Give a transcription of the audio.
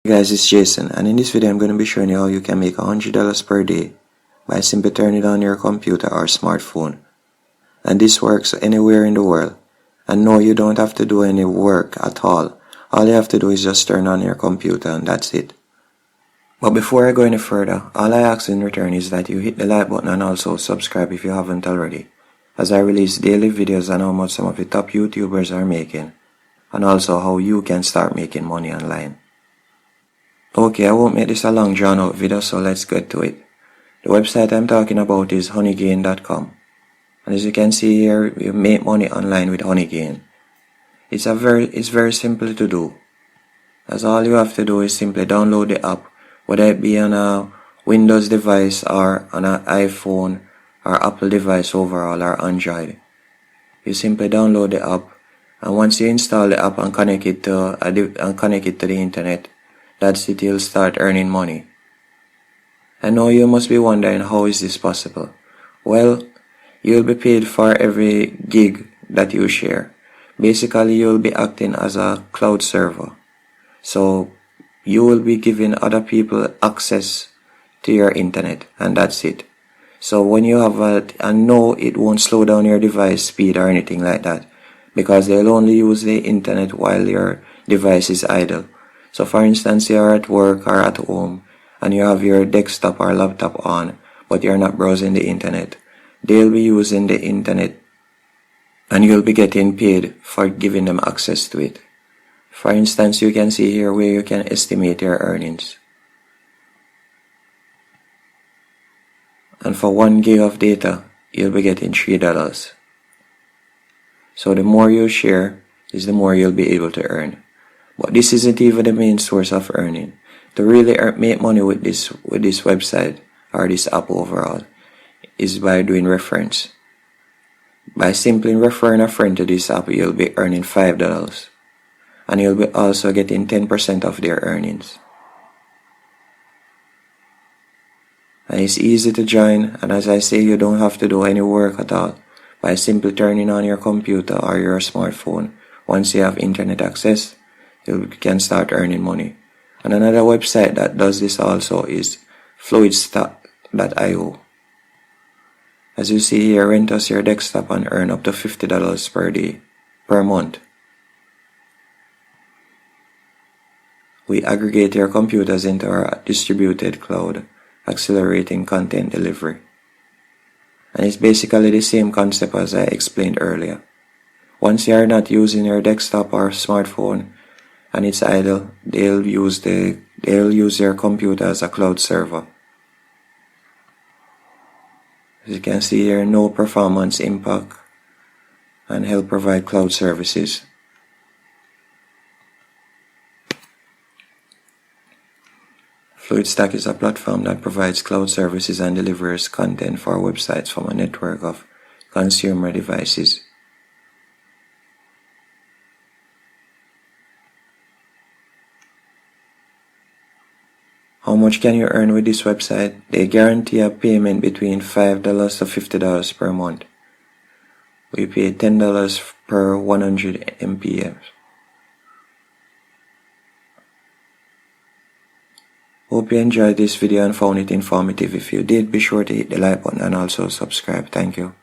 Hey guys, it's Jason, and in this video I'm going to be showing you how you can make $100 per day by simply turning on your computer or smartphone. And this works anywhere in the world. And no, you don't have to do any work at all. All you have to do is just turn on your computer and that's it. But before I go any further, all I ask in return is that you hit the like button and also subscribe if you haven't already, as I release daily videos on how much some of the top YouTubers are making, and also how you can start making money online. Okay, I won't make this a long drawn out video, so let's get to it. The website I'm talking about is honeygain.com. And as you can see here, you make money online with Honeygain. It's very simple to do. As all you have to do is simply download the app, whether it be on a Windows device or on an iPhone or Apple device overall or Android. You simply download the app, and once you install the app and connect it to the internet, that's it, you'll start earning money. I know you must be wondering, how is this possible? Well, you'll be paid for every gig that you share. Basically, you'll be acting as a cloud server. So, you will be giving other people access to your internet, and that's it. So when you have and no, it won't slow down your device speed or anything like that, because they'll only use the internet while your device is idle. So for instance, you're at work or at home and you have your desktop or laptop on, but you're not browsing the internet. They'll be using the internet and you'll be getting paid for giving them access to it. For instance, you can see here where you can estimate your earnings. And for 1 gig of data, you'll be getting $3. So the more you share is the more you'll be able to earn. But this isn't even the main source of earning. To really make money with this website or this app overall is by doing reference. By simply referring a friend to this app, you'll be earning $5. And you'll be also getting 10% of their earnings. And it's easy to join, and as I say, you don't have to do any work at all. By simply turning on your computer or your smartphone, once you have internet access, you can start earning money. And another website that does this also is fluidstack.io. As you see here, rent us your desktop and earn up to $50 per month. We aggregate your computers into our distributed cloud, accelerating content delivery. And it's basically the same concept as I explained earlier. Once you are not using your desktop or smartphone and it's idle, they'll use your computer as a cloud server. As you can see here, no performance impact, and help provide cloud services. Fluidstack is a platform that provides cloud services and delivers content for websites from a network of consumer devices. How much can you earn with this website? They guarantee a payment between $5 to $50 per month. We pay $10 per 100 MPM. Hope you enjoyed this video and found it informative. If you did, be sure to hit the like button and also subscribe. Thank you.